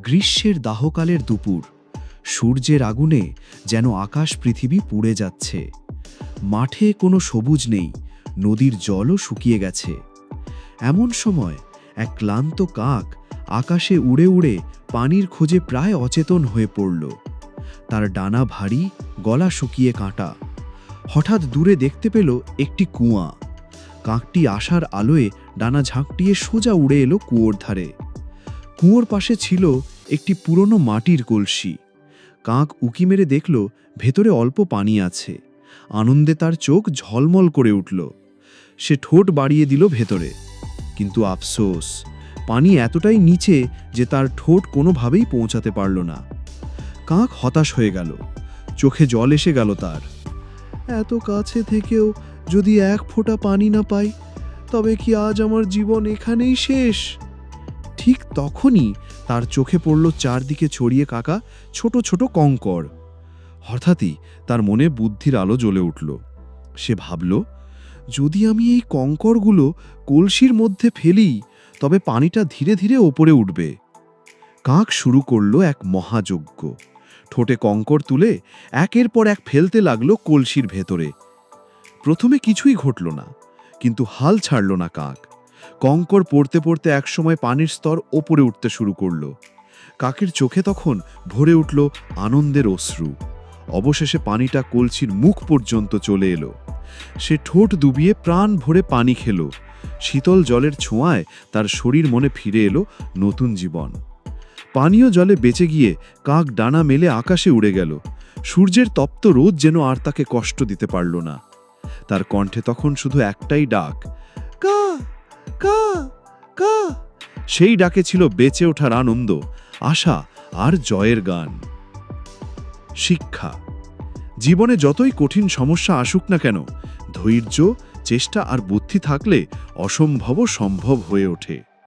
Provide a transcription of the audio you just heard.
গ্রীষ্মের দাহকালের দুপুর, সূর্যের আগুনে যেন আকাশ পৃথিবী পুড়ে যাচ্ছে। মাঠে কোনো সবুজ নেই, নদীর জলও শুকিয়ে গেছে। এমন সময় এক ক্লান্ত কাক আকাশে উড়ে উড়ে পানির খোঁজে প্রায় অচেতন হয়ে পড়ল। তার ডানা ভারী, গলা শুকিয়ে কাঁটা। হঠাৎ দূরে দেখতে পেল একটি কুয়া। কাকটি আশার আলোয় ডানা ঝাঁকটিয়ে সোজা উড়ে এলো কুয়োর ধারে। কুয়োর পাশে ছিল একটি পুরনো মাটির কলসি। কাক উকি মেরে দেখল ভেতরে অল্প পানি আছে। আনন্দে তার চোখ ঝলমল করে উঠল। সে ঠোঁট বাড়িয়ে দিল ভেতরে, কিন্তু আফসোস, পানি এতটাই নিচে যে তার ঠোঁট কোনোভাবেই পৌঁছাতে পারল না। কাক হতাশ হয়ে গেল, চোখে জল এসে গেল তার। এত কাছে থেকেও যদি এক ফোঁটা পানি না পাই, তবে কি আজ আমার জীবন এখানেই শেষ? ঠিক তখনই তার চোখে পড়ল চারদিকে ছড়িয়ে কাকা ছোট ছোট কঙ্কর। হঠাৎই তার মনে বুদ্ধির আলো জ্বলে উঠল। সে ভাবল, যদি আমি এই কঙ্করগুলো কলসির মধ্যে ফেলি, তবে পানিটা ধীরে ধীরে ওপরে উঠবে। কাক শুরু করল এক মহাযজ্ঞ। ঠোঁটে কঙ্কর তুলে একের পর এক ফেলতে লাগলো কলসির ভেতরে। প্রথমে কিছুই ঘটল না, কিন্তু হাল ছাড়ল না কাক। কঙ্কর পড়তে পড়তে একসময় পানির স্তর ওপরে উঠতে শুরু করল। কাকের চোখে তখন ভরে উঠল আনন্দের অশ্রু। অবশেষে পানিটা কলসির মুখ পর্যন্ত চলে এলো। সে ঠোঁট ডুবিয়ে প্রাণ ভরে পানি খেল। শীতল জলের ছোঁয়ায় তার শরীর মনে ফিরে এলো নতুন জীবন। পানীয় জলে বেঁচে গিয়ে কাক ডানা মেলে আকাশে উড়ে গেল। সূর্যের তপ্ত রোদ যেন আর তাকে কষ্ট দিতে পারল না। তার কণ্ঠে তখন শুধু একটাই ডাক, কা কা কা। সেই ডাকে ছিল বেঁচে ওঠার আনন্দ, আশা আর জয়ের গান। শিক্ষা: জীবনে যতই কঠিন সমস্যা আসুক না কেন, ধৈর্য, চেষ্টা আর বুদ্ধি থাকলে অসম্ভবও সম্ভব হয়ে ওঠে।